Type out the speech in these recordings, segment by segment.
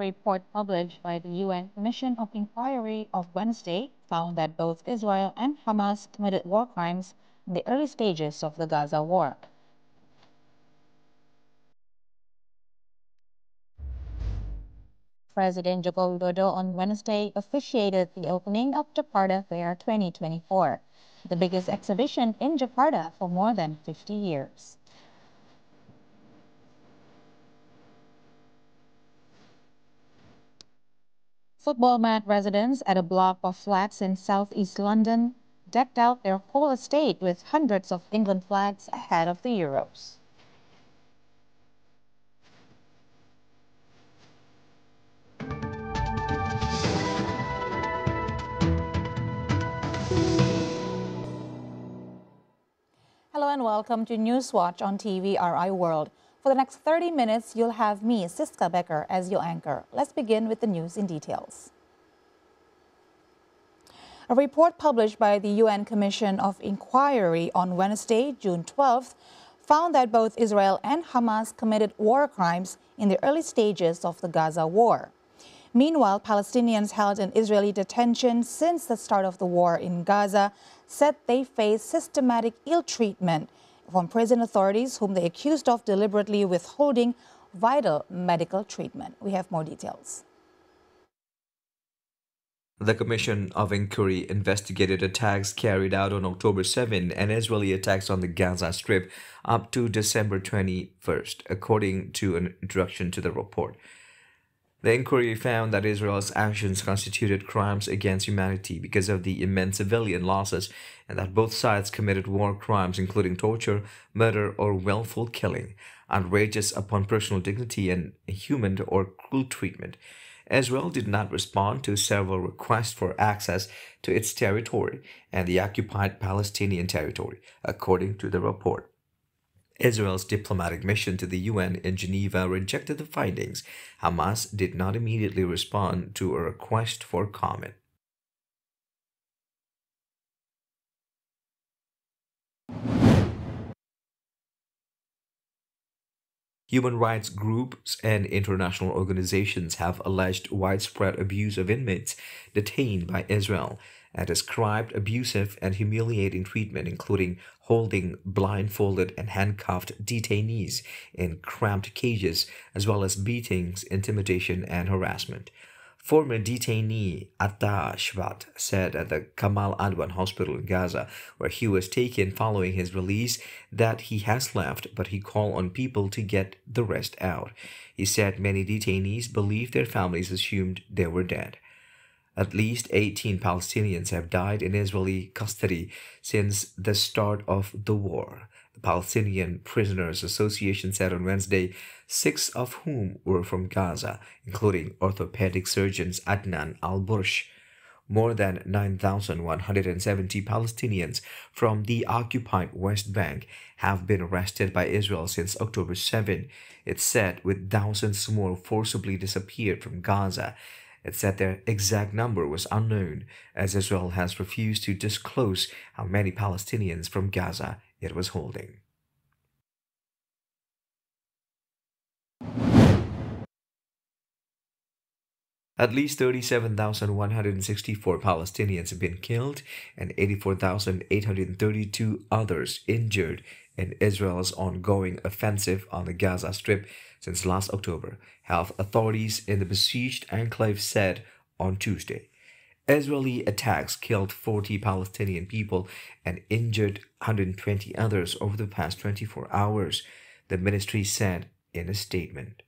report published by the UN Commission of Inquiry of Wednesday found that both Israel and Hamas committed war crimes in the early stages of the Gaza war. President Joko Widodo on Wednesday officiated the opening of Jakarta Fair 2024, the biggest exhibition in Jakarta for more than 50 years. Football-mad residents at a block of flats in southeast London decked out their whole estate with hundreds of England flags ahead of the Euros. Hello and welcome to Newswatch on TVRI World. For the next 30 minutes, you'll have me, Siska Becker, as your anchor. Let's begin with the news in details. A report published by the UN Commission of Inquiry on Wednesday, June 12th, found that both Israel and Hamas committed war crimes in the early stages of the Gaza war. Meanwhile, Palestinians held in Israeli detention since the start of the war in Gaza said they face systematic ill treatment from prison authorities, whom they accused of deliberately withholding vital medical treatment. We have more details. The Commission of Inquiry investigated attacks carried out on October 7 and Israeli attacks on the Gaza Strip up to December 21st, according to an introduction to the report. The inquiry found that Israel's actions constituted crimes against humanity because of the immense civilian losses, and that both sides committed war crimes including torture, murder, or willful killing, outrageous upon personal dignity, and inhuman or cruel treatment. Israel did not respond to several requests for access to its territory and the occupied Palestinian territory, according to the report. Israel's diplomatic mission to the UN in Geneva rejected the findings. Hamas did not immediately respond to a request for comment. Human rights groups and international organizations have alleged widespread abuse of inmates detained by Israel and described abusive and humiliating treatment, including holding blindfolded and handcuffed detainees in cramped cages, as well as beatings, intimidation, and harassment. Former detainee Atta Shvat said at the Kamal Adwan Hospital in Gaza, where he was taken following his release, that he has left, but he called on people to get the rest out. He said many detainees believed their families assumed they were dead. At least 18 Palestinians have died in Israeli custody since the start of the war. The Palestinian Prisoners Association said on Wednesday, 6 of whom were from Gaza, including orthopedic surgeons Adnan al-Bursh. More than 9,170 Palestinians from the occupied West Bank have been arrested by Israel since October 7. It said, with thousands more forcibly disappeared from Gaza. It said their exact number was unknown, as Israel has refused to disclose how many Palestinians from Gaza it was holding. At least 37,164 Palestinians have been killed and 84,832 others injured in Israel's ongoing offensive on the Gaza Strip since last October, health authorities in the besieged enclave said on Tuesday. Israeli attacks killed 40 Palestinian people and injured 120 others over the past 24 hours, the ministry said in a statement.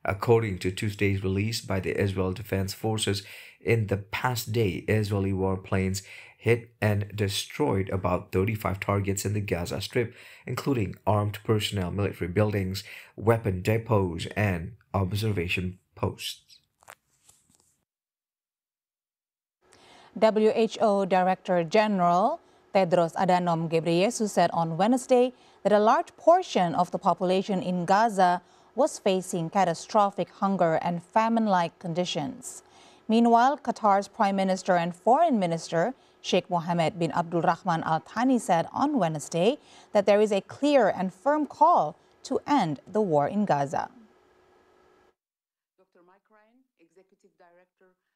According to Tuesday's release by the Israel Defense Forces, in the past day, Israeli warplanes hit and destroyed about 35 targets in the Gaza Strip, including armed personnel, military buildings, weapon depots, and observation posts. WHO Director General Tedros Adhanom Ghebreyesus said on Wednesday that a large portion of the population in Gaza was facing catastrophic hunger and famine-like conditions. Meanwhile, Qatar's Prime Minister and Foreign Minister Sheikh Mohammed bin Abdulrahman Al Thani said on Wednesday that there is a clear and firm call to end the war in Gaza. Dr. Mike Ryan,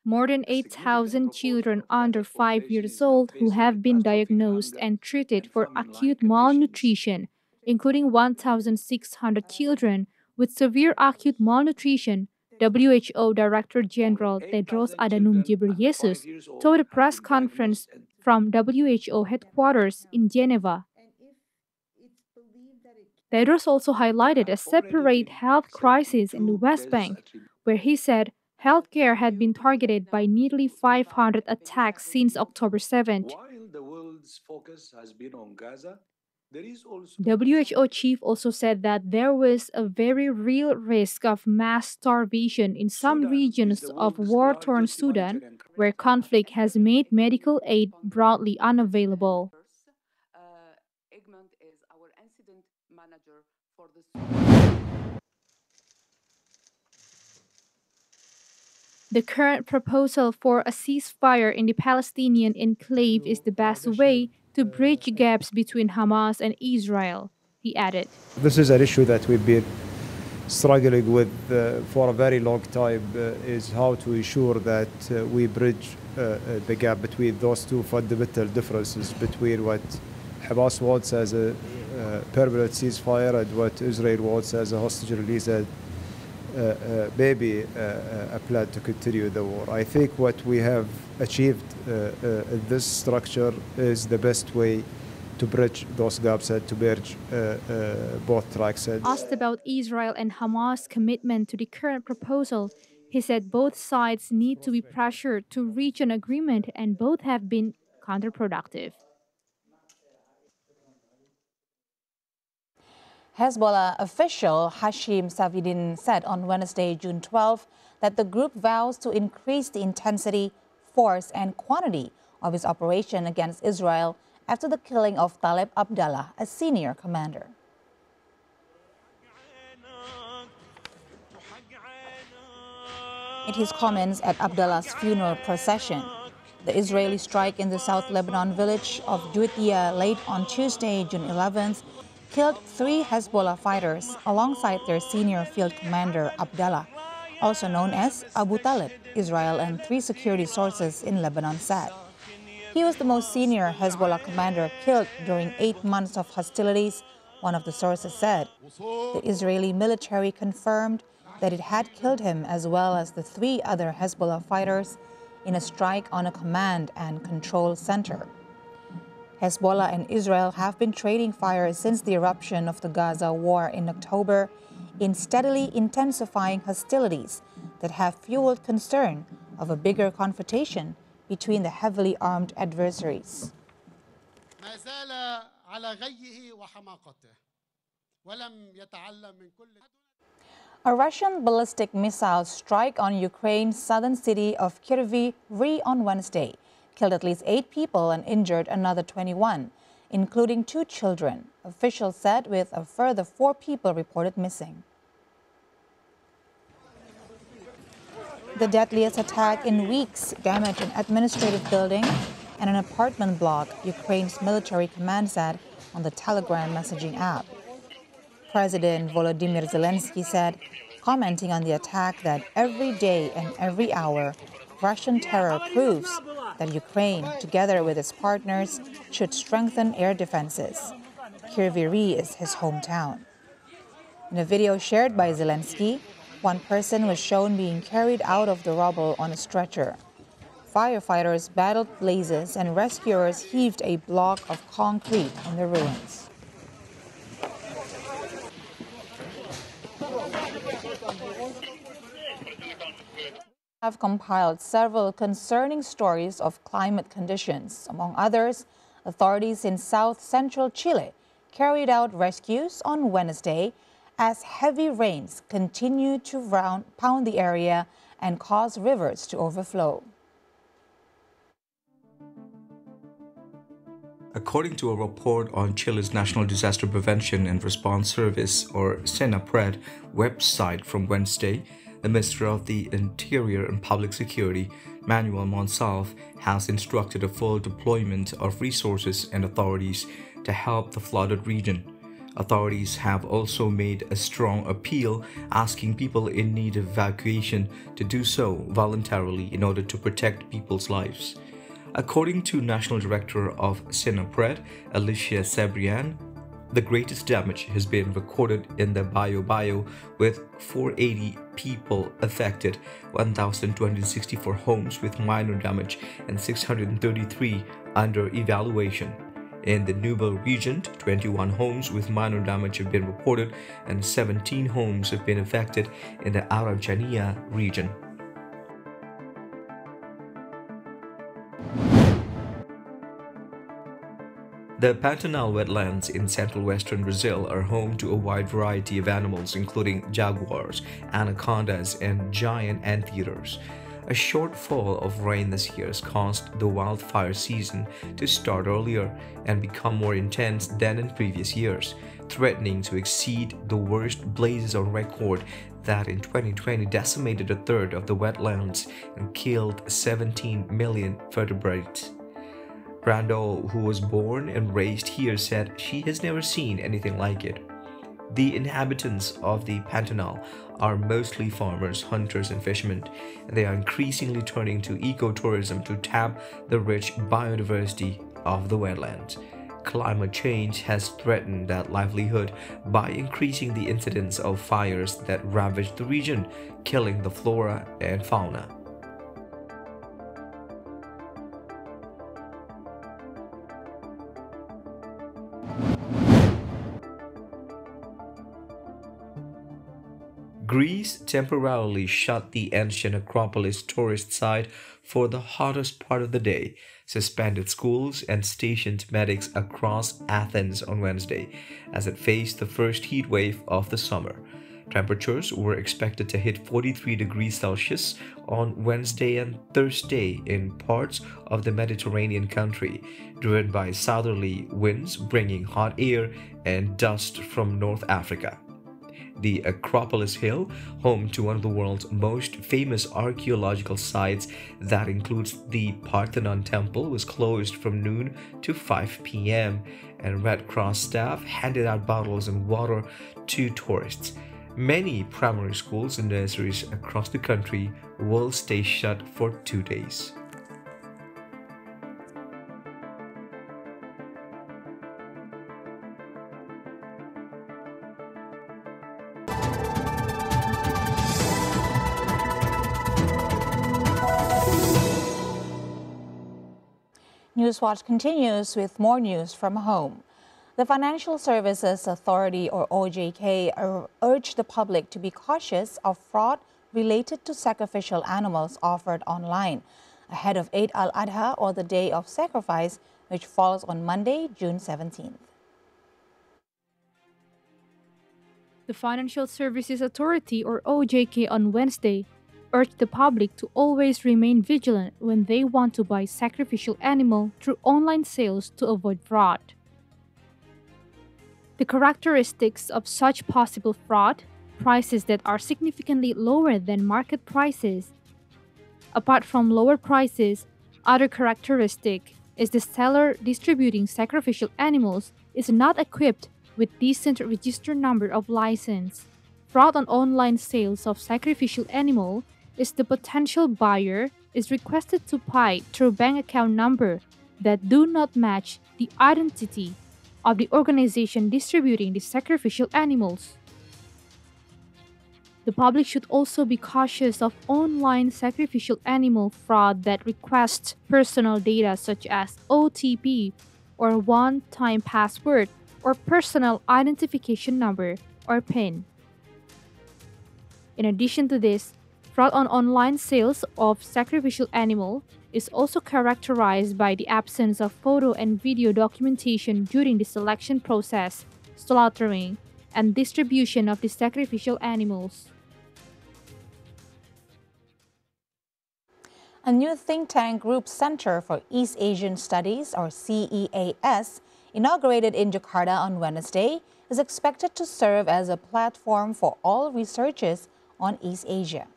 More than 8,000 children under 5 years old who have been diagnosed and treated for acute malnutrition, including 1,600 children with severe acute malnutrition, WHO Director General Tedros Adhanom Ghebreyesus told a press conference from WHO headquarters in Geneva. Tedros also highlighted a separate health crisis in the West Bank, where he said healthcare had been targeted by nearly 500 attacks since October 7th. While the world's focus has been on Gaza, there is also WHO chief also said that there was a very real risk of mass starvation in some regions of war-torn Sudan, where conflict has made medical aid broadly unavailable. The current proposal for a ceasefire in the Palestinian enclave is the best way to bridge gaps between Hamas and Israel, he added. This is an issue that we've been struggling with for a very long time, is how to ensure that we bridge the gap between those two fundamental differences between what Hamas wants as a permanent ceasefire and what Israel wants as a hostage release and maybe a plan to continue the war. I think what we have achieved in this structure is the best way to bridge those gaps and to merge both tracks. Asked about Israel and Hamas' commitment to the current proposal, he said both sides need to be pressured to reach an agreement and both have been counterproductive. Hezbollah official Hashim Safieddine said on Wednesday, June 12, that the group vows to increase the intensity, force, and quantity of its operation against Israel after the killing of Taleb Abdallah, a senior commander. In his comments at Abdallah's funeral procession, the Israeli strike in the South Lebanon village of Juweitia late on Tuesday, June 11th, killed 3 Hezbollah fighters alongside their senior field commander Abdallah, also known as Abu Talib, Israel and 3 security sources in Lebanon said. He was the most senior Hezbollah commander killed during 8 months of hostilities, one of the sources said. The Israeli military confirmed that it had killed him as well as the 3 other Hezbollah fighters in a strike on a command and control center. Hezbollah and Israel have been trading fire since the eruption of the Gaza war in October, in steadily intensifying hostilities that have fueled concern of a bigger confrontation between the heavily armed adversaries. A Russian ballistic missile strike on Ukraine's southern city of Kryvyi Rih on Wednesday killed at least 8 people and injured another 21, including 2 children, officials said, with a further 4 people reported missing. The deadliest attack in weeks damaged an administrative building and an apartment block, Ukraine's military command said on the Telegram messaging app. President Volodymyr Zelensky said, commenting on the attack, that every day and every hour, Russian terror proves that Ukraine, together with its partners, should strengthen air defenses. Kryvyi Rih is his hometown. In a video shared by Zelensky, one person was shown being carried out of the rubble on a stretcher. Firefighters battled blazes and rescuers heaved a block of concrete in the ruins. Have compiled several concerning stories of climate conditions. Among others, authorities in south-central Chile carried out rescues on Wednesday as heavy rains continue to pound the area and cause rivers to overflow. According to a report on Chile's National Disaster Prevention and Response Service, or SENAPRED, website from Wednesday, the Minister of the Interior and Public Security, Manuel Monsalve, has instructed a full deployment of resources and authorities to help the flooded region. Authorities have also made a strong appeal asking people in need of evacuation to do so voluntarily in order to protect people's lives. According to National Director of SINAPRED, Alicia Cebrian, the greatest damage has been recorded in the Bayo-Bayo, with 480 people affected, 1,264 homes with minor damage, and 633 under evaluation. In the Nubel region, 21 homes with minor damage have been reported, and 17 homes have been affected in the Araucanía region. The Pantanal wetlands in central western Brazil are home to a wide variety of animals, including jaguars, anacondas, and giant anteaters. A short fall of rain this year has caused the wildfire season to start earlier and become more intense than in previous years, threatening to exceed the worst blazes on record that in 2020 decimated a third of the wetlands and killed 17 million vertebrates. Brando, who was born and raised here, said she has never seen anything like it. The inhabitants of the Pantanal are mostly farmers, hunters, and fishermen, and they are increasingly turning to ecotourism to tap the rich biodiversity of the wetlands. Climate change has threatened that livelihood by increasing the incidence of fires that ravage the region, killing the flora and fauna. Greece temporarily shut the ancient Acropolis tourist site for the hottest part of the day, suspended schools, and stationed medics across Athens on Wednesday as it faced the first heat wave of the summer. Temperatures were expected to hit 43 degrees Celsius on Wednesday and Thursday in parts of the Mediterranean country, driven by southerly winds bringing hot air and dust from North Africa. The Acropolis Hill, home to one of the world's most famous archaeological sites that includes the Parthenon Temple, was closed from noon to 5 p.m., and Red Cross staff handed out bottles and water to tourists. Many primary schools and nurseries across the country will stay shut for 2 days. Newswatch continues with more news from home. The Financial Services Authority, or OJK, urged the public to be cautious of fraud related to sacrificial animals offered online ahead of Eid al-Adha, or the Day of Sacrifice, which falls on Monday, June 17th. The Financial Services Authority, or OJK, on Wednesday urged the public to always remain vigilant when they want to buy sacrificial animal through online sales to avoid fraud. The characteristics of such possible fraud: prices that are significantly lower than market prices. Apart from lower prices, other characteristic is the seller distributing sacrificial animals is not equipped with decent register number of license. Fraud on online sales of sacrificial animal is the potential buyer is requested to pay through bank account number that do not match the identity of the organization distributing the sacrificial animals. The public should also be cautious of online sacrificial animal fraud that requests personal data such as OTP or one-time password or personal identification number or PIN. In addition to this, fraud on online sales of sacrificial animal is also characterized by the absence of photo and video documentation during the selection process, slaughtering, and distribution of the sacrificial animals. A new think tank group, Center for East Asian Studies, or CEAS, inaugurated in Jakarta on Wednesday, is expected to serve as a platform for all researchers on East Asia.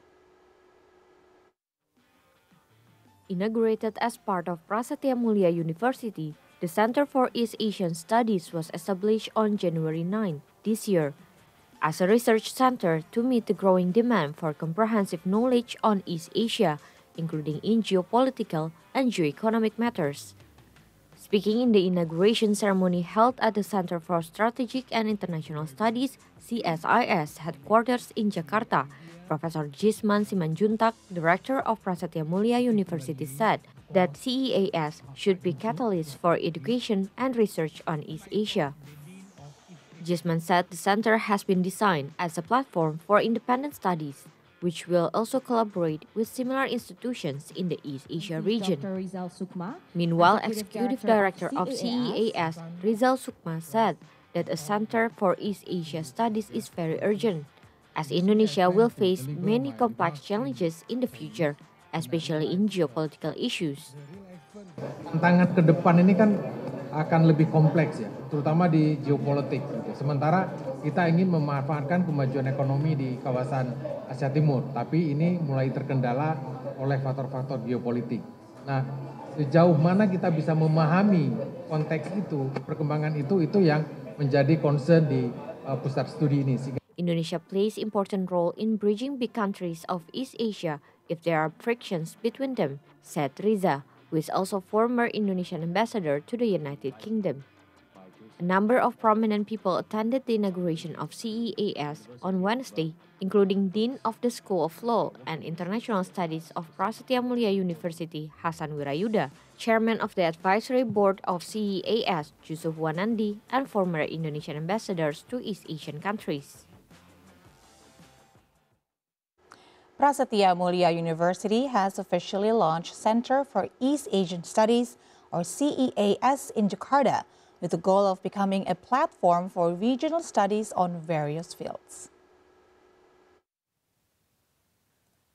Inaugurated as part of Prasetya Mulia University, The Center for East Asian Studies was established on January 9 this year as a research center to meet the growing demand for comprehensive knowledge on East Asia, including in geopolitical and geoeconomic matters. Speaking in the inauguration ceremony held at the Center for Strategic and International Studies (CSIS) headquarters in Jakarta, Professor Jisman Simanjuntak, director of Prasetya Mulia University, said that CEAS should be catalyst for education and research on East Asia. Jisman said the center has been designed as a platform for independent studies, which will also collaborate with similar institutions in the East Asia region. Meanwhile, Executive Director of CEAS, Rizal Sukma, said that a Center for East Asia Studies is very urgent, as Indonesia will face many complex challenges in the future, especially in geopolitical issues. Tantangan ke depan ini kan akan lebih kompleks ya, terutama di geopolitik. Sementara kita ingin memanfaatkan kemajuan ekonomi di kawasan Asia Timur, tapi ini mulai terkendala oleh faktor-faktor geopolitik. Nah, sejauh mana kita bisa memahami konteks itu, perkembangan itu yang menjadi concern di pusat studi ini. Indonesia plays important role in bridging big countries of East Asia if there are frictions between them, said Riza, who is also former Indonesian ambassador to the United Kingdom. A number of prominent people attended the inauguration of CEAS on Wednesday, including Dean of the School of Law and International Studies of Prasetya Mulia University, Hasan Wirayuda, Chairman of the Advisory Board of CEAS, Yusuf Wanandi, and former Indonesian ambassadors to East Asian countries. Prasetya Mulia University has officially launched Center for East Asian Studies, or CEAS, in Jakarta, with the goal of becoming a platform for regional studies on various fields.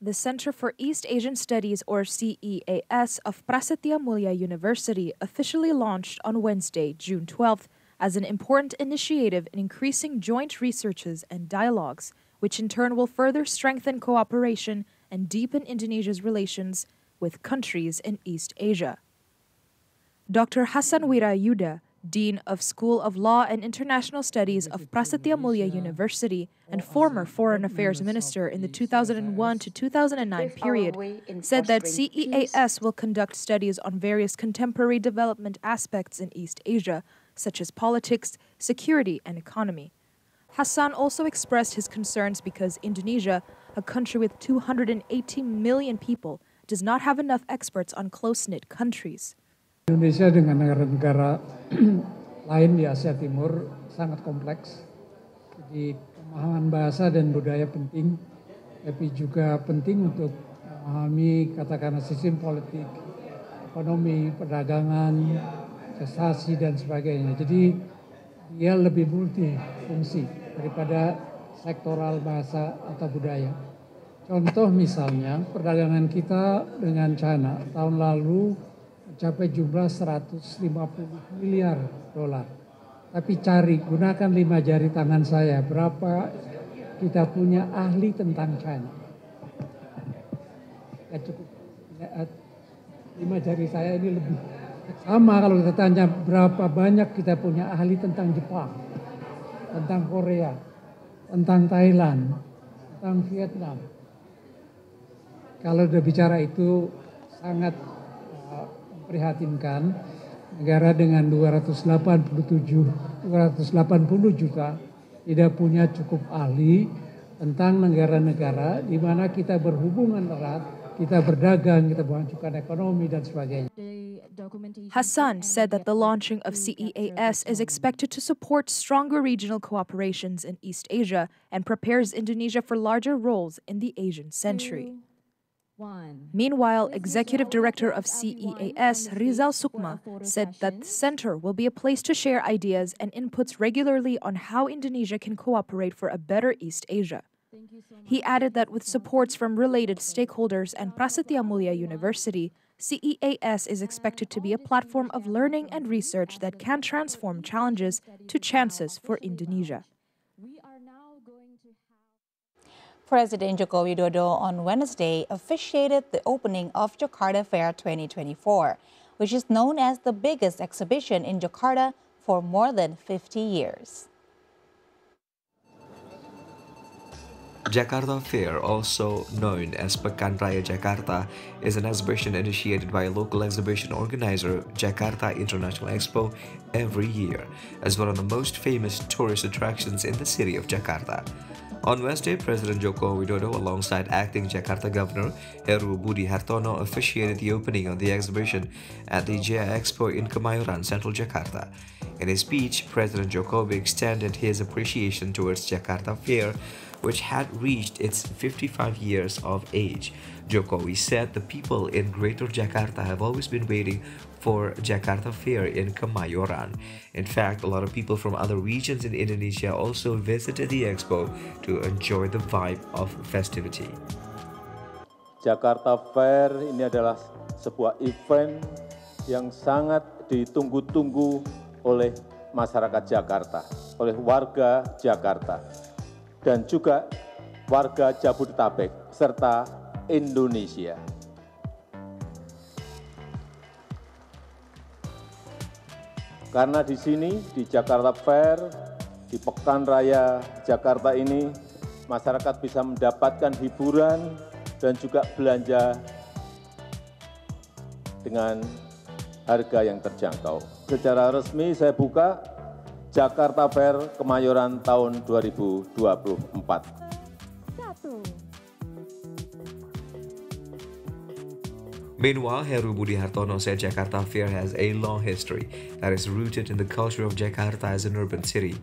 The Center for East Asian Studies, or CEAS, of Prasetya Mulia University officially launched on Wednesday, June 12th, as an important initiative in increasing joint researches and dialogues, which in turn will further strengthen cooperation and deepen Indonesia's relations with countries in East Asia. Dr. Hasan Wirayuda, Dean of School of Law and International Studies of Prasetya Mulia University and former Foreign Affairs Minister in the 2001 to 2009 period, said that CEAS will conduct studies on various contemporary development aspects in East Asia, such as politics, security, and economy. Hasan also expressed his concerns because Indonesia, a country with 280 million people, does not have enough experts on close-knit countries. Indonesia dengan negara-negara lain di Asia Timur sangat kompleks. Jadi pemahaman bahasa dan budaya penting, tapi juga penting untuk memahami katakanlah sistem politik, ekonomi, perdagangan, investasi dan sebagainya. Jadi dia lebih multifungsi daripada sektoral bahasa atau budaya. Contoh misalnya perdagangan kita dengan China tahun lalu mencapai jumlah 150 miliar dolar. Tapi gunakan 5 jari tangan saya, berapa kita punya ahli tentang China. Ya cukup, 5 jari saya ini lebih. Sama kalau kita tanya berapa banyak kita punya ahli tentang Jepang, tentang Korea, tentang Thailand, tentang Vietnam. Kalau udah bicara itu sangat memprihatinkan, negara dengan 280 juta tidak punya cukup ahli tentang negara-negara di mana kita berhubungan erat, kita berdagang, kita mengajukan ekonomi dan sebagainya. Hasan said that the launching of CEAS is expected to support stronger regional cooperations in East Asia and prepares Indonesia for larger roles in the Asian century. Meanwhile, Executive Director of CEAS, Rizal Sukma, said that the center will be a place to share ideas and inputs regularly on how Indonesia can cooperate for a better East Asia. He added that with supports from related stakeholders and Prasetya Mulia University, CEAS is expected to be a platform of learning and research that can transform challenges to chances for Indonesia. President Joko Widodo on Wednesday officiated the opening of Jakarta Fair 2024, which is known as the biggest exhibition in Jakarta for more than 50 years. Jakarta Fair, also known as Pekan Raya Jakarta, is an exhibition initiated by a local exhibition organizer, Jakarta International Expo, every year, as one of the most famous tourist attractions in the city of Jakarta. On Wednesday, President Joko Widodo, alongside acting Jakarta Governor Heru Budi Hartono, officiated the opening of the exhibition at the Jaya Expo in Kemayoran, Central Jakarta. In his speech, President Jokowi extended his appreciation towards Jakarta Fair, which had reached its 55 years of age. Jokowi said the people in Greater Jakarta have always been waiting for Jakarta Fair in Kemayoran. In fact, a lot of people from other regions in Indonesia also visited the expo to enjoy the vibe of festivity. Jakarta Fair ini adalah sebuah event yang sangat ditunggu-tunggu oleh masyarakat Jakarta, oleh warga Jakarta, dan juga warga Jabodetabek serta Indonesia. Karena di sini, di Jakarta Fair, di Pekan Raya Jakarta ini, masyarakat bisa mendapatkan hiburan dan juga belanja dengan harga yang terjangkau. Secara resmi saya buka Jakarta Fair Kemayoran tahun 2024. Meanwhile, Heru Budi Hartono said Jakarta Fair has a long history that is rooted in the culture of Jakarta as an urban city.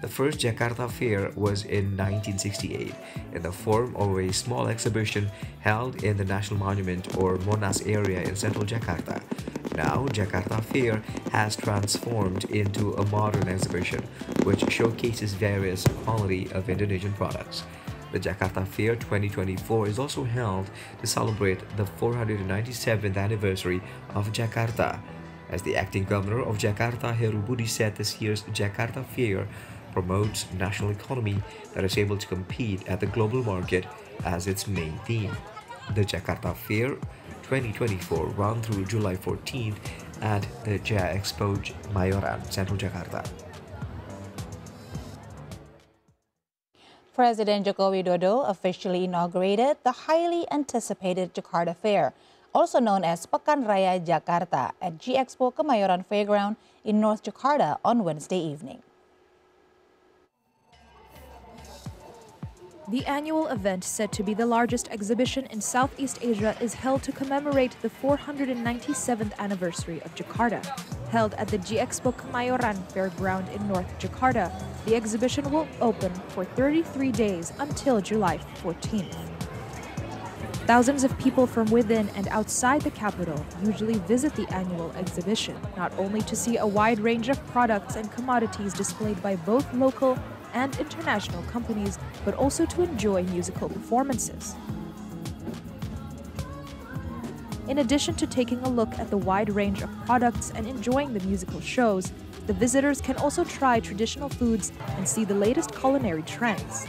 The first Jakarta Fair was in 1968 in the form of a small exhibition held in the National Monument or Monas area in central Jakarta. Now, Jakarta Fair has transformed into a modern exhibition which showcases various quality of Indonesian products. The Jakarta Fair 2024 is also held to celebrate the 497th anniversary of Jakarta. As the acting governor of Jakarta, Heru Budi said this year's Jakarta Fair promotes national economy that is able to compete at the global market as its main theme. The Jakarta Fair 2024 run through July 14th at the Jaya Expo Mayoran, Central Jakarta. President Joko Widodo officially inaugurated the highly anticipated Jakarta Fair, also known as Pekan Raya Jakarta, at G-Expo Kemayoran Fairground in North Jakarta on Wednesday evening. The annual event, said to be the largest exhibition in Southeast Asia, is held to commemorate the 497th anniversary of Jakarta. Held at the G-Expo Kemayoran Fairground in North Jakarta, the exhibition will open for 33 days until July 14th. Thousands of people from within and outside the capital usually visit the annual exhibition, not only to see a wide range of products and commodities displayed by both local and international companies, but also to enjoy musical performances. In addition to taking a look at the wide range of products and enjoying the musical shows, the visitors can also try traditional foods and see the latest culinary trends.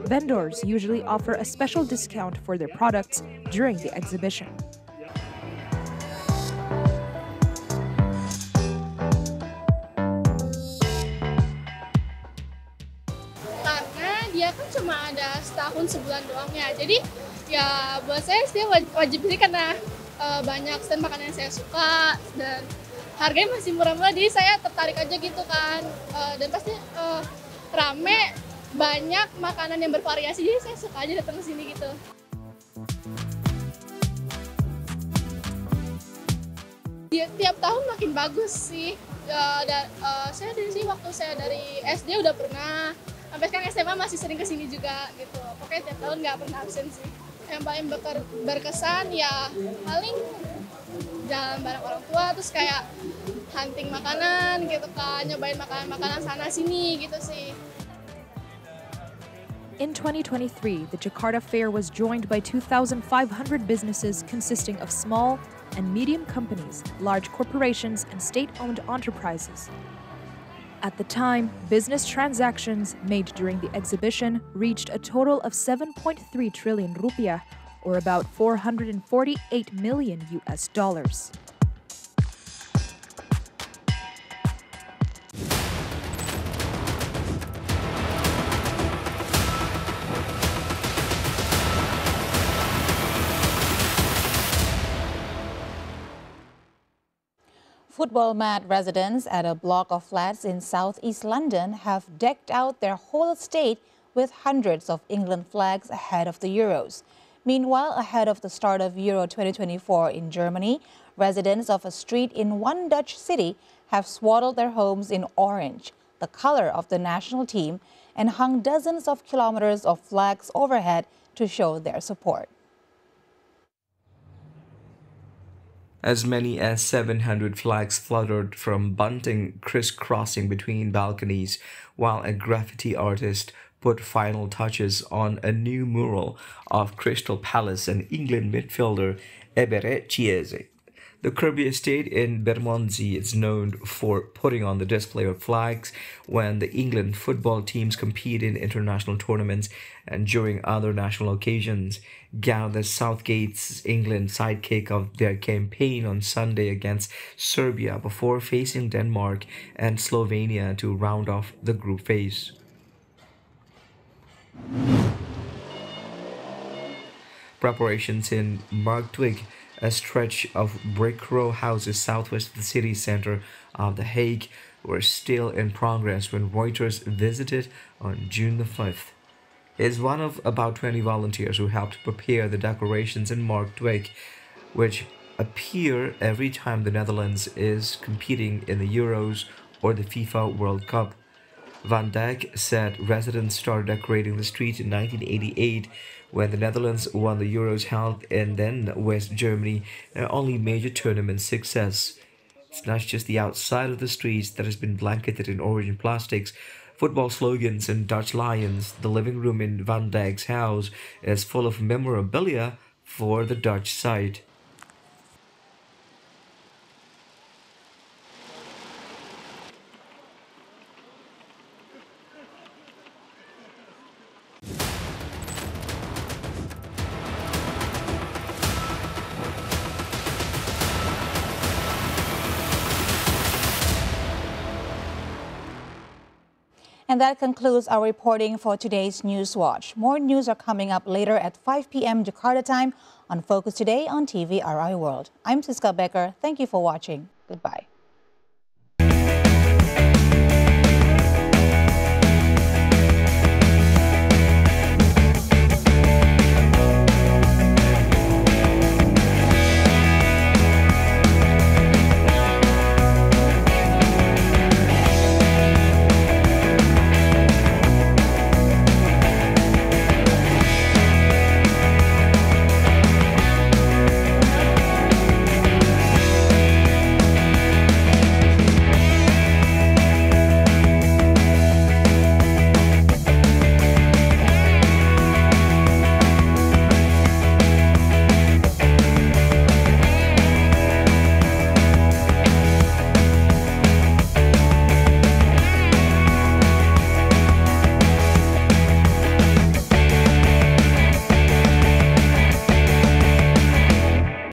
Vendors usually offer a special discount for their products during the exhibition. Dia kan cuma ada setahun sebulan doang ya, jadi ya buat saya sih wajib beli karena banyak stand makanan yang saya suka dan harganya masih murah-murah, jadi saya tertarik aja gitu kan, dan pasti rame, banyak makanan yang bervariasi, jadi saya suka aja datang ke sini gitu. Tiap tahun makin bagus sih. Saya dari sini waktu saya dari SD udah pernah, sampai sekarang SMA masih sering kesini juga gitu. Pokoknya tiap tahun nggak pernah absen sih. Yang paling berkesan ya paling jalan bareng orang tua, terus kayak hunting makanan gitu kan, nyobain makanan-makanan sana sini gitu sih. In 2023, the Jakarta Fair was joined by 2,500 businesses consisting of small and medium companies, large corporations, and state-owned enterprises. At the time, business transactions made during the exhibition reached a total of 7.3 trillion rupiah, or about 448 million US dollars. Football-mad residents at a block of flats in southeast London have decked out their whole estate with hundreds of England flags ahead of the Euros. Meanwhile, ahead of the start of Euro 2024 in Germany, residents of a street in one Dutch city have swaddled their homes in orange, the color of the national team, and hung dozens of kilometers of flags overhead to show their support. As many as 700 flags fluttered from bunting crisscrossing between balconies, while a graffiti artist put final touches on a new mural of Crystal Palace and England midfielder Eberechi. The Kirby estate in Bermondsey is known for putting on the display of flags when the England football teams compete in international tournaments and during other national occasions. Gareth Southgate's England sidekick of their campaign on Sunday against Serbia before facing Denmark and Slovenia to round off the group phase. Preparations in Marktwijk, a stretch of brick row houses southwest of the city center of The Hague, were still in progress when Reuters visited on June the 5th. He is one of about 20 volunteers who helped prepare the decorations in Marktwijk, which appear every time the Netherlands is competing in the Euros or the FIFA World Cup. Van Dijk said residents started decorating the street in 1988 when the Netherlands won the Euros held in then West Germany, their only major tournament success. It's not just the outside of the streets that has been blanketed in orange plastics, football slogans and Dutch lions. The living room in Van Dijk's house is full of memorabilia for the Dutch side. And that concludes our reporting for today's News Watch. More news are coming up later at 5 p.m. Jakarta time on Focus Today on TVRI World. I'm Siska Becker. Thank you for watching. Goodbye.